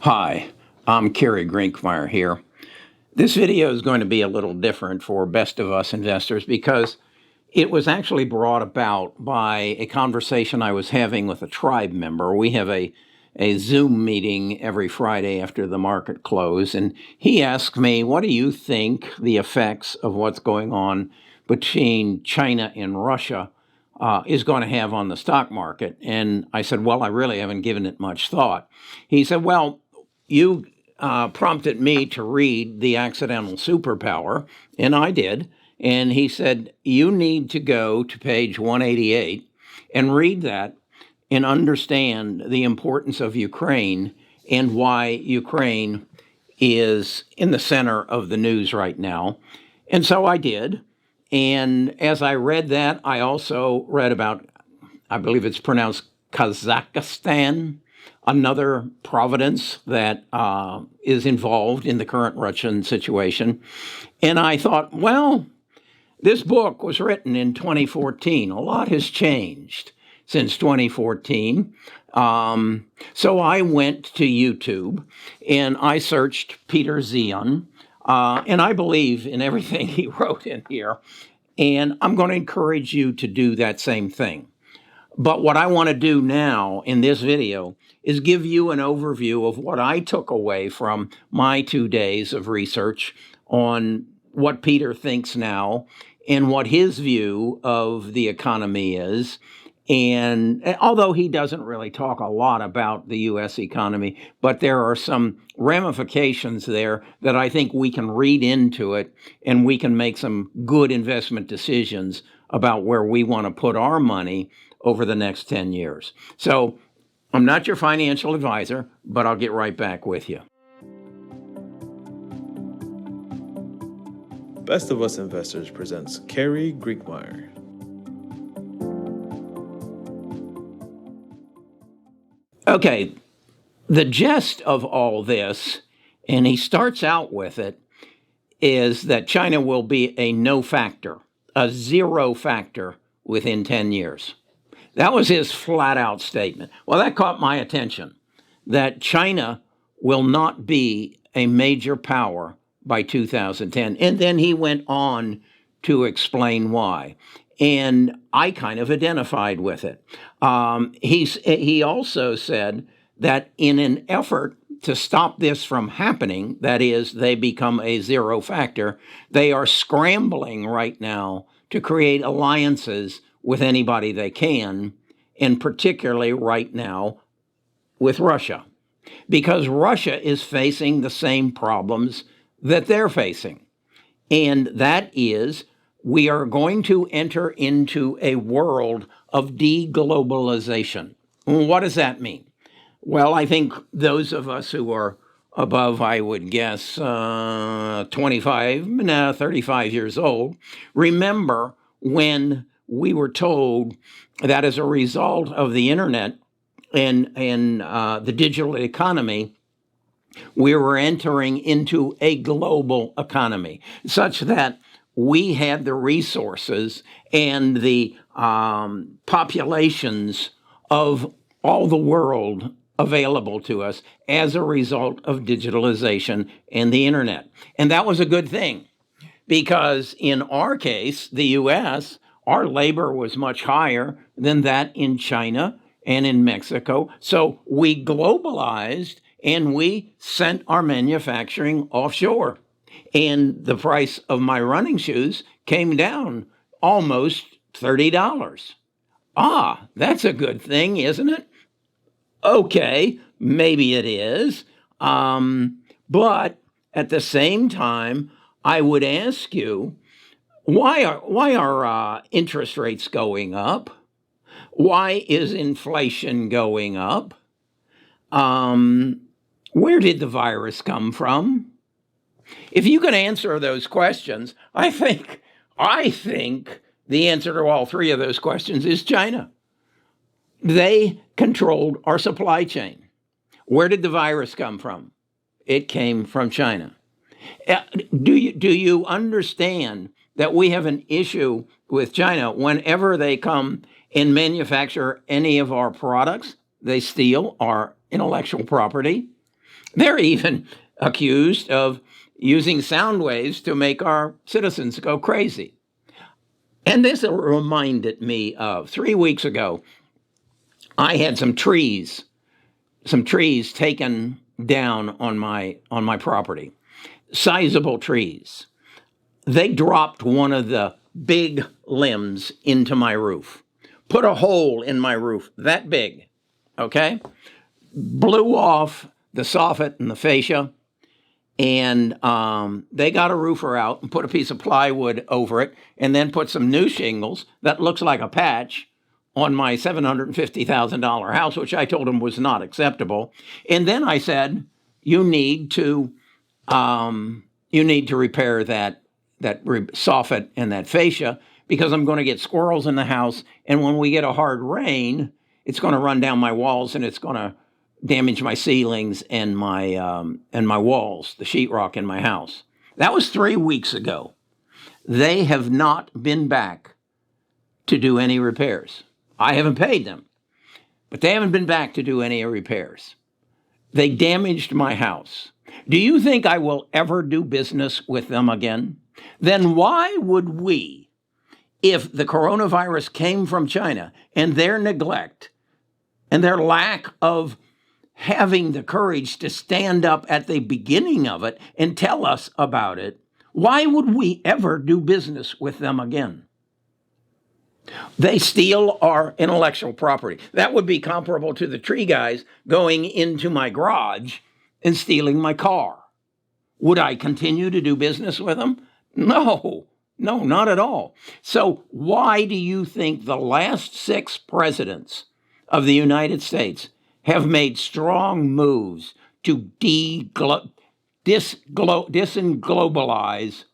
Hi, I'm Kerry here. This video is going to be a little different for Best of Us investors because it was actually brought about by a conversation I was having with a tribe member. We have a Zoom meeting every Friday after the market close, and he asked me, what do you think the effects of what's going on between China and Russia is going to have on the stock market? And I said, well, I really haven't given it much thought. He said, well, you prompted me to read The Accidental Superpower, and I did. And he said, you need to go to page 188 and read that and understand the importance of Ukraine and why Ukraine is in the center of the news right now. And so I did. And as I read that, I also read about, I believe it's pronounced Kazakhstan, another province that is involved in the current Russian situation. And I thought, well, this book was written in 2014. A lot has changed since 2014. So I went to YouTube and I searched Peter Zion, and I believe in everything he wrote in here. And I'm going to encourage you to do that same thing. But what I want to do now in this video is give you an overview of what I took away from my 2 days of research on what Peter thinks now and what his view of the economy is. And although he doesn't really talk a lot about the U.S. economy, but there are some ramifications there that I think we can read into it and we can make some good investment decisions about where we want to put our money over the next 10 years. So I'm not your financial advisor, but I'll get right back with you. Best of Us Investors presents Kerry Griegmeyer. Okay, the gist of all this, and he starts out with it, is that China will be a no factor, a zero factor within 10 years. That was his flat out statement. Well, that caught my attention, that China will not be a major power by 2010. And then he went on to explain why. And I kind of identified with it. He also said that in an effort to stop this from happening, that is, they become a zero factor, they are scrambling right now to create alliances with anybody they can, and particularly right now with Russia, because Russia is facing the same problems that they're facing. And that is, we are going to enter into a world of de-globalization. What does that mean? Well, I think those of us who are above, I would guess, 35 years old, remember when we were told that as a result of the internet and the digital economy, we were entering into a global economy, such that we had the resources and the populations of all the world available to us as a result of digitalization and the internet. And that was a good thing, because in our case, the U.S., our labor was much higher than that in China and in Mexico. So we globalized and we sent our manufacturing offshore. And the price of my running shoes came down almost $30. Ah, that's a good thing, isn't it? Okay, maybe it is. But at the same time, I would ask you, why are interest rates going up? Why is inflation going up? Where did the virus come from? If you can answer those questions, I think the answer to all three of those questions is China. They controlled our supply chain. Where did the virus come from? It came from China. Do you understand that we have an issue with China? Whenever they come and manufacture any of our products, they steal our intellectual property. They're even accused of using sound waves to make our citizens go crazy. And this reminded me of 3 weeks ago, I had some trees taken down on my property, sizable trees. They dropped one of the big limbs into my roof, put a hole in my roof that big, okay? Blew off the soffit and the fascia, and they got a roofer out and put a piece of plywood over it, and then put some new shingles that looks like a patch on my $750,000 house, which I told them was not acceptable. And then I said, you need to repair that soffit and that fascia, because I'm going to get squirrels in the house, and when we get a hard rain, it's going to run down my walls and it's going to damage my ceilings and my walls, the sheetrock in my house. That was 3 weeks ago. They have not been back to do any repairs. I haven't paid them, but they haven't been back to do any repairs. They damaged my house. Do you think I will ever do business with them again? Then why would we, if the coronavirus came from China and their neglect and their lack of having the courage to stand up at the beginning of it and tell us about it, why would we ever do business with them again? They steal our intellectual property. That would be comparable to the tree guys going into my garage and stealing my car. Would I continue to do business with them? No, not at all. So why do you think the last 6 presidents of the United States have made strong moves to disenglobalize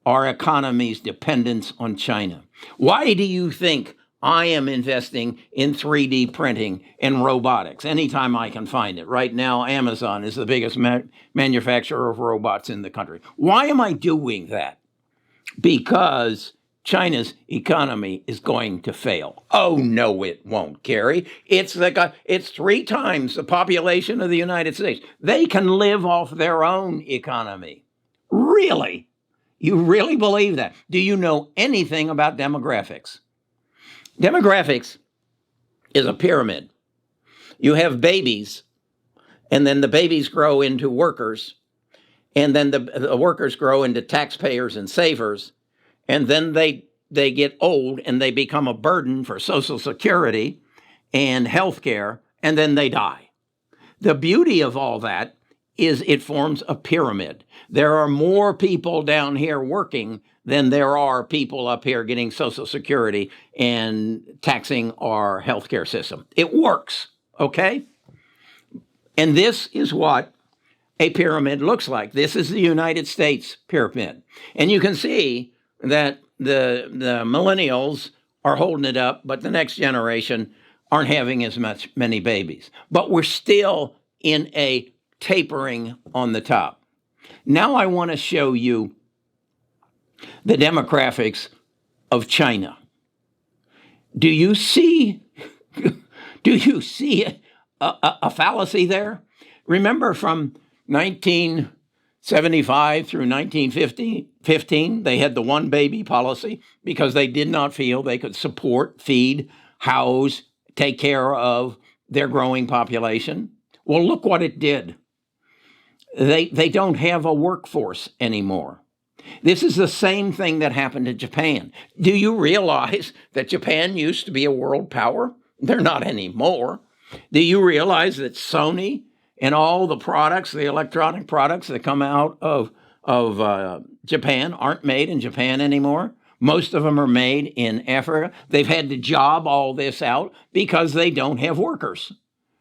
our economy's dependence on China? Why do you think I am investing in 3D printing and robotics anytime I can find it? Right now, Amazon is the biggest manufacturer of robots in the country. Why am I doing that? Because China's economy is going to fail. Oh, no, it won't, Kerry. It's 3 times the population of the United States. They can live off their own economy. Really? You really believe that? Do you know anything about demographics? Demographics is a pyramid. You have babies, and then the babies grow into workers, and then the workers grow into taxpayers and savers, and then they get old and they become a burden for Social Security and health care, and then they die. The beauty of all that is it forms a pyramid. There are more people down here working than there are people up here getting Social Security and taxing our healthcare system. It works, okay? And this is what a pyramid looks like. This is the United States pyramid. And you can see that the millennials are holding it up, but the next generation aren't having as many babies. But we're still in a tapering on the top. Now I want to show you the demographics of China. Do you see a fallacy there? Remember, from 1975 through 1915, they had the one baby policy because they did not feel they could support, feed, house, take care of their growing population. Well, look what it did. They don't have a workforce anymore. This is the same thing that happened to Japan. Do you realize that Japan used to be a world power? They're not anymore. Do you realize that Sony and all the products, the electronic products that come out of Japan aren't made in Japan anymore? Most of them are made in Africa. They've had to job all this out because they don't have workers.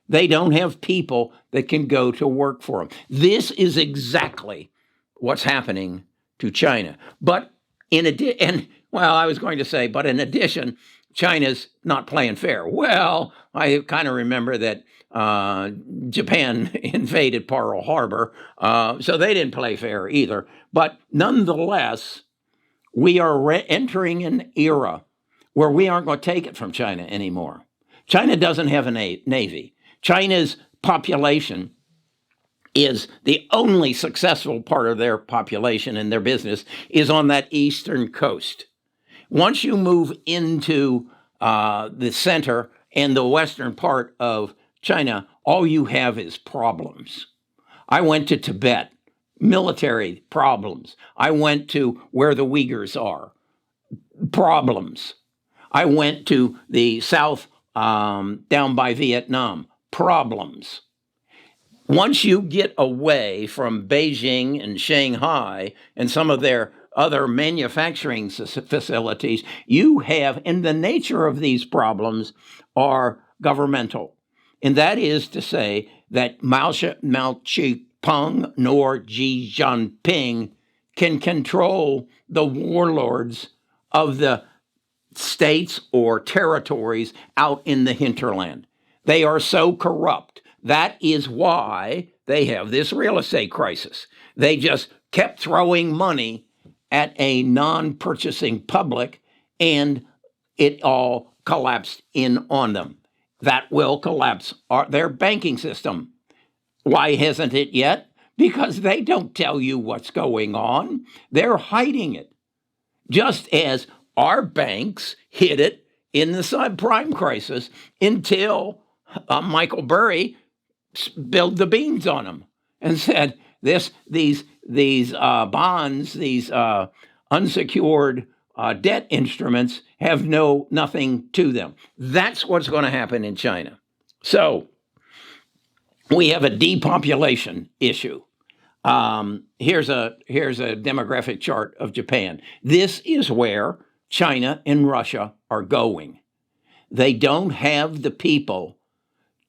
They don't have people that can go to work for them. This is exactly what's happening to China. But in addition, China's not playing fair. Well, I kind of remember that Japan invaded Pearl Harbor, so they didn't play fair either. But nonetheless, we are entering an era where we aren't going to take it from China anymore. China doesn't have a navy. China's population is the only successful part of their population and their business is on that eastern coast. Once you move into the center and the western part of China, all you have is problems. I went to Tibet, military problems. I went to where the Uyghurs are, problems. I went to the south down by Vietnam, problems. Once you get away from Beijing and Shanghai and some of their other manufacturing facilities, you have, and the nature of these problems are governmental. And that is to say that Mao Zedong nor Xi Jinping can control the warlords of the states or territories out in the hinterland. They are so corrupt. That is why they have this real estate crisis. They just kept throwing money at a non-purchasing public, and it all collapsed in on them. That will collapse their banking system. Why hasn't it yet? Because they don't tell you what's going on. They're hiding it. Just as our banks hid it in the subprime crisis until Michael Burry spilled the beans on them and said, these bonds, these unsecured debt instruments have nothing to them. That's what's going to happen in China. So we have a depopulation issue. Here's a demographic chart of Japan. This is where China and Russia are going. They don't have the people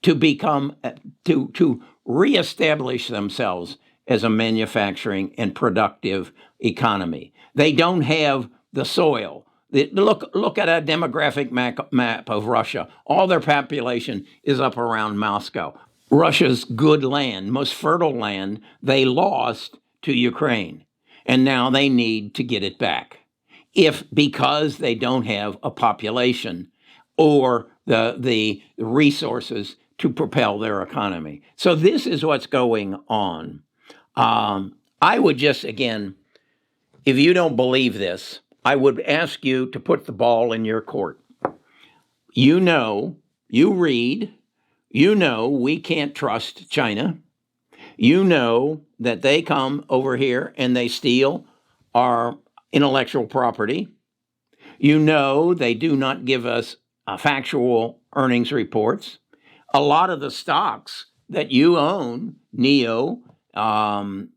to become to reestablish themselves as a manufacturing and productive economy. They don't have the soil. Look at a demographic map of Russia. All their population is up around Moscow. Russia's good land, most fertile land, they lost to Ukraine, and now they need to get it back. Because they don't have a population or the resources to propel their economy. So this is what's going on. I would just, again, if you don't believe this, I would ask you to put the ball in your court. You read, we can't trust China. You know that they come over here and they steal our intellectual property. You know they do not give us factual earnings reports. A lot of the stocks that you own, NEO, Zeping,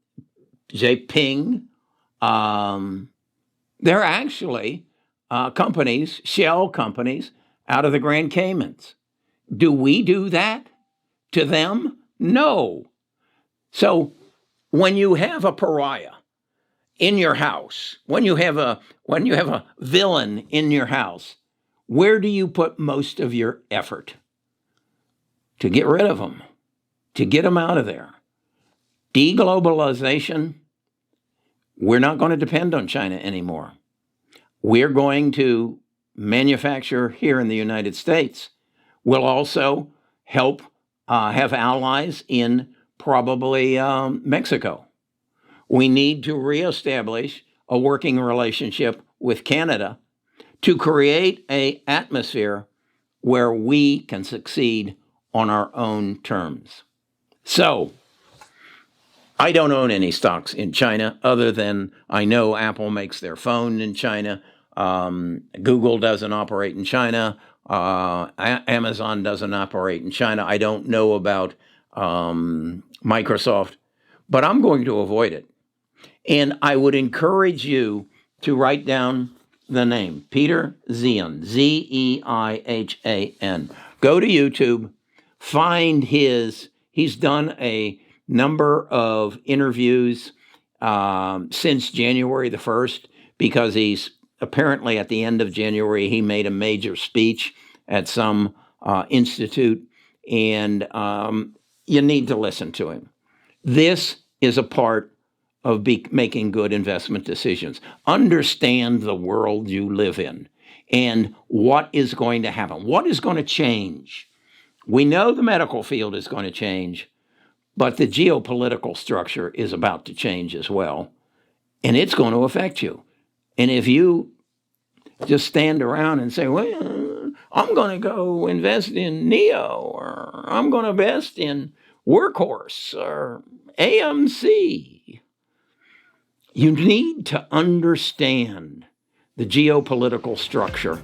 they're actually companies, shell companies out of the Grand Caymans. Do we do that to them? No. So when you have a pariah in your house, when you have a villain in your house, where do you put most of your effort? To get rid of them, to get them out of there. De-globalization, we're not going to depend on China anymore. We're going to manufacture here in the United States. We'll also help have allies in probably Mexico. We need to reestablish a working relationship with Canada to create an atmosphere where we can succeed on our own terms. So, I don't own any stocks in China other than I know Apple makes their phone in China. Google doesn't operate in China. Amazon doesn't operate in China. I don't know about Microsoft, but I'm going to avoid it. And I would encourage you to write down the name, Peter Zeihan, Zeihan. Go to YouTube, find he's done a number of interviews since January the 1st, because he's apparently at the end of January, he made a major speech at some institute, and you need to listen to him. This is a part of making good investment decisions. Understand the world you live in and what is going to happen. What is going to change? We know the medical field is going to change, But the geopolitical structure is about to change as well, and it's going to affect you. And if you just stand around and say, well, I'm going to go invest in NEO, or I'm going to invest in Workhorse or AMC, you need to understand the geopolitical structure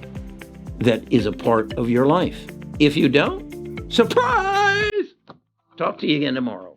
that is a part of your life. If you don't, surprise! Talk to you again tomorrow.